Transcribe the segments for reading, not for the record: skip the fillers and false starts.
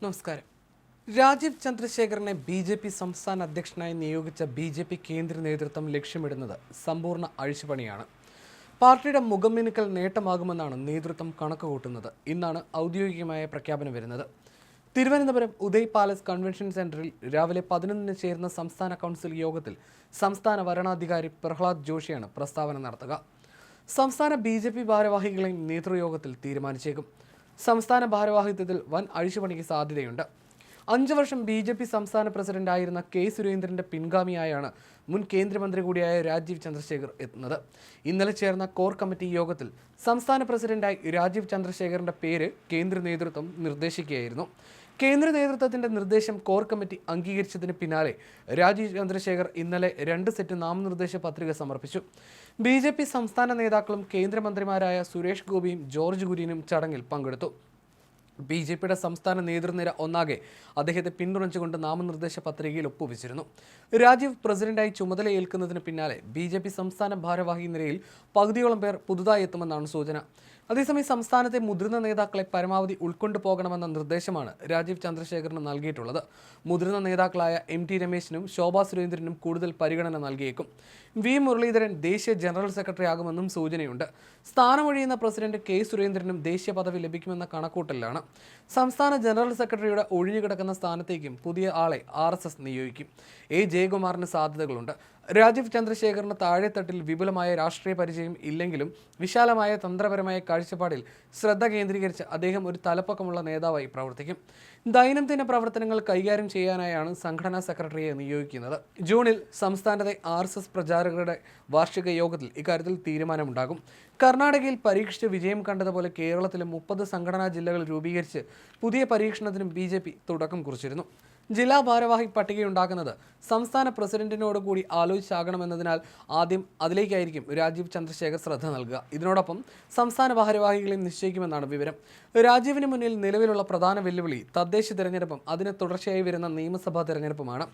നമസ്കാരം. രാജീവ് ചന്ദ്രശേഖറിനെ ബി.ജെ.പി. സംസ്ഥാന അധ്യക്ഷനായി നിയോഗിച്ച ബി.ജെ.പി. കേന്ദ്ര നേതൃത്വം ലക്ഷ്യമിടുന്നത് സമ്പൂർണ്ണ അഴിച്ചുപണിയാണ്. പാർട്ടിയുടെ മുഖംമിനുക്കൽ നേട്ടമാകുമെന്നാണ് നേതൃത്വം കണക്കുകൂട്ടുന്നത്. ഇന്നാണ് ഔദ്യോഗികമായ പ്രഖ്യാപനം വരുന്നത്. തിരുവനന്തപുരം ഉദയ് പാലസ് കൺവെൻഷൻ സെന്ററിൽ രാവിലെ 11-ന് ചേരുന്ന സംസ്ഥാന കൗൺസിൽ യോഗത്തിൽ സംസ്ഥാന വരണാധികാരി പ്രഹ്ലാദ് ജോഷിയാണ് പ്രസ്താവന നടത്തുക. സംസ്ഥാന ബി.ജെ.പി. ഭാരവാഹികളെയും നേതൃയോഗത്തിൽ തീരുമാനിച്ചേക്കും. സംസ്ഥാന ഭാരവാഹിത്വത്തിൽ വൻ അഴിച്ചുപണിക്ക് സാധ്യതയുണ്ട്. 5 വർഷം ബി.ജെ.പി. സംസ്ഥാന പ്രസിഡന്റായിരുന്ന കെ. സുരേന്ദ്രന്റെ പിൻഗാമിയായാണ് മുൻ കേന്ദ്രമന്ത്രി കൂടിയായ രാജീവ് ചന്ദ്രശേഖർ എത്തുന്നത്. ഇന്നലെ ചേർന്ന കോർ കമ്മിറ്റി യോഗത്തിൽ സംസ്ഥാന പ്രസിഡന്റായി രാജീവ് ചന്ദ്രശേഖറിന്റെ പേര് കേന്ദ്ര നേതൃത്വം നിർദ്ദേശിക്കുകയായിരുന്നു. കേന്ദ്ര നേതൃത്വത്തിന്റെ നിർദ്ദേശം കോർ കമ്മിറ്റി അംഗീകരിച്ചതിന് പിന്നാലെ രാജീവ് ചന്ദ്രശേഖർ ഇന്നലെ 2 സെറ്റ് നാമനിർദ്ദേശ പത്രിക സമർപ്പിച്ചു. ബി.ജെ.പി. സംസ്ഥാന നേതാക്കളും കേന്ദ്രമന്ത്രിമാരായ സുരേഷ് ഗോപിയും ജോർജ് കുര്യനും ചടങ്ങിൽ പങ്കെടുത്തു. ബി.ജെ.പിയുടെ സംസ്ഥാന നേതൃനിര ഒന്നാകെ അദ്ദേഹത്തെ പിന്തുണച്ചുകൊണ്ട് നാമനിർദ്ദേശ പത്രികയിൽ ഒപ്പുവെച്ചിരുന്നു. രാജീവ് പ്രസിഡന്റായി ചുമതലയേൽക്കുന്നതിന് പിന്നാലെ ബി.ജെ.പി. സംസ്ഥാന ഭാരവാഹി നിരയിൽ പകുതിയോളം പേർ പുതുതായി എത്തുമെന്നാണ് സൂചന. അതേസമയം സംസ്ഥാനത്തെ മുതിർന്ന നേതാക്കളെ പരമാവധി ഉൾക്കൊണ്ടുപോകണമെന്ന നിർദ്ദേശമാണ് രാജീവ് ചന്ദ്രശേഖറിന് നൽകിയിട്ടുള്ളത്. മുതിർന്ന നേതാക്കളായ എം.ടി. രമേശിനും ശോഭാ സുരേന്ദ്രനും കൂടുതൽ പരിഗണന നൽകിയേക്കും. വി. മുരളീധരൻ ദേശീയ ജനറൽ സെക്രട്ടറി ആകുമെന്നും സൂചനയുണ്ട്. സ്ഥാനമൊഴിയുന്ന പ്രസിഡന്റ് കെ. സുരേന്ദ്രനും ദേശീയ പദവി ലഭിക്കുമെന്ന കണക്കൂട്ടലിലാണ്. സംസ്ഥാന ജനറൽ സെക്രട്ടറിയുടെ ഒഴിഞ്ഞുകിടക്കുന്ന സ്ഥാനത്തേക്കും പുതിയ ആളെ RSS നിയോഗിക്കും. എ. ജയകുമാറിന് സാധ്യതകളുണ്ട്. രാജീവ് ചന്ദ്രശേഖറിന് താഴെത്തട്ടിൽ വിപുലമായ രാഷ്ട്രീയ പരിചയം ഇല്ലെങ്കിലും വിശാലമായ തന്ത്രപരമായ കാഴ്ചപ്പാടിൽ ശ്രദ്ധ കേന്ദ്രീകരിച്ച് അദ്ദേഹം ഒരു തലപ്പക്കമുള്ള നേതാവായി പ്രവർത്തിക്കും. ദൈനംദിന പ്രവർത്തനങ്ങൾ കൈകാര്യം ചെയ്യാനായാണ് സംഘടനാ സെക്രട്ടറിയെ നിയോഗിക്കുന്നത്. ജൂണിൽ സംസ്ഥാനത്തെ RSS പ്രചാരകരുടെ വാർഷിക യോഗത്തിൽ ഇക്കാര്യത്തിൽ തീരുമാനമുണ്ടാകും. കർണാടകയിൽ പരീക്ഷിച്ച് വിജയം കണ്ടതുപോലെ കേരളത്തിലും 30 സംഘടനാ ജില്ലകൾ രൂപീകരിച്ച് പുതിയ പരീക്ഷണത്തിനും ബി.ജെ.പി. തുടക്കം കുറിച്ചിരുന്നു. ജില്ലാ ഭാരവാഹി പട്ടികയുണ്ടാക്കുന്നത് സംസ്ഥാന പ്രസിഡന്റിനോട് കൂടി ആലോചിച്ചാകണമെന്നതിനാൽ ആദ്യം അതിലേക്കായിരിക്കും രാജീവ് ചന്ദ്രശേഖർ ശ്രദ്ധ നൽകുക. ഇതിനോടൊപ്പം സംസ്ഥാന ഭാരവാഹികളെയും നിശ്ചയിക്കുമെന്നാണ് വിവരം. രാജീവിന് മുന്നിൽ നിലവിലുള്ള പ്രധാന വെല്ലുവിളി തദ്ദേശ തിരഞ്ഞെടുപ്പും അതിന് തുടർച്ചയായി വരുന്ന നിയമസഭാ തിരഞ്ഞെടുപ്പുമാണ്.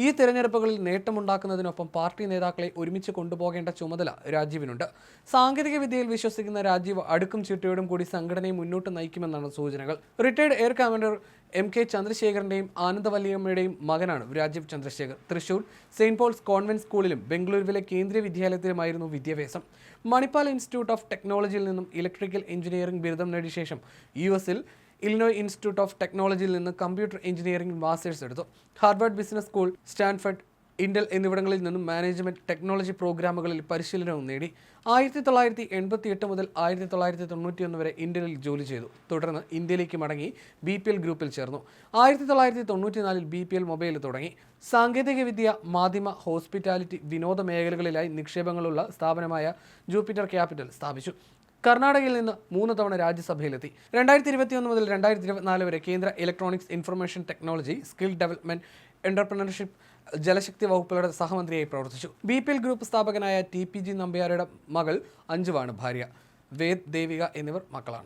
ഈ തിരഞ്ഞെടുപ്പുകളിൽ നേട്ടമുണ്ടാക്കുന്നതിനൊപ്പം പാർട്ടി നേതാക്കളെ ഒരുമിച്ച് കൊണ്ടുപോകേണ്ട ചുമതല രാജീവിനുണ്ട്. സാങ്കേതിക വിദ്യയിൽ വിശ്വസിക്കുന്ന രാജീവ് അടുക്കും ചിട്ടയോടും കൂടി സംഘടനയെ മുന്നോട്ട് നയിക്കുമെന്നാണ് സൂചനകൾ. Retired air commander M.K. ചന്ദ്രശേഖറിന്റെയും ആനന്ദവല്ലിയമ്മയുടെയും മകനാണ് Rajeev Chandrasekhar. Thrissur Saint Paul's Convent സ്കൂളിലും ബംഗളൂരുവിലെ കേന്ദ്രീയ വിദ്യാലയത്തിലുമായിരുന്നു വിദ്യാഭ്യാസം. മണിപ്പാൽ ഇൻസ്റ്റിറ്റ്യൂട്ട് ഓഫ് ടെക്നോളജിയിൽ നിന്നും ഇലക്ട്രിക്കൽ എഞ്ചിനീയറിംഗ് ബിരുദം നേടിയ ശേഷം US-ൽ ഇലിനോയ് ഇൻസ്റ്റിറ്റ്യൂട്ട് ഓഫ് ടെക്നോളജിയിൽ നിന്ന് കമ്പ്യൂട്ടർ എഞ്ചിനീയറിംഗ് മാസ്റ്റേഴ്സ് എടുത്തു. Harvard business school, Stanford, Intel എന്നിവിടങ്ങളിൽ നിന്നും മാനേജ്മെന്റ് ടെക്നോളജി പ്രോഗ്രാമുകളിൽ പരിശീലനവും നേടി. 1988 മുതൽ 1991 വരെ ഇന്ത്യയിൽ ജോലി ചെയ്തു. തുടർന്ന് ഇന്ത്യയിലേക്ക് മടങ്ങി BPL ഗ്രൂപ്പിൽ ചേർന്നു. 1994-ൽ BPL മൊബൈൽ തുടങ്ങി. സാങ്കേതികവിദ്യ, മാധ്യമ, ഹോസ്പിറ്റാലിറ്റി, വിനോദ മേഖലകളിലായി നിക്ഷേപങ്ങളുള്ള സ്ഥാപനമായ ജൂപ്പിറ്റർ ക്യാപിറ്റൽ സ്ഥാപിച്ചു. കർണാടകയിൽ നിന്ന് 3 തവണ രാജ്യസഭയിലെത്തി. 2021 മുതൽ 2024 വരെ കേന്ദ്ര electronics, information technology, skill development, entrepreneurship, Jal Shakti വകുപ്പുകളുടെ സഹമന്ത്രിയായി പ്രവർത്തിച്ചു. BPL ഗ്രൂപ്പ് സ്ഥാപകനായ TPG നമ്പ്യാരുടെ മകൾ അഞ്ജുവാണ് ഭാര്യ. വേദ്, ദേവിക എന്നിവർ മക്കളാണ്.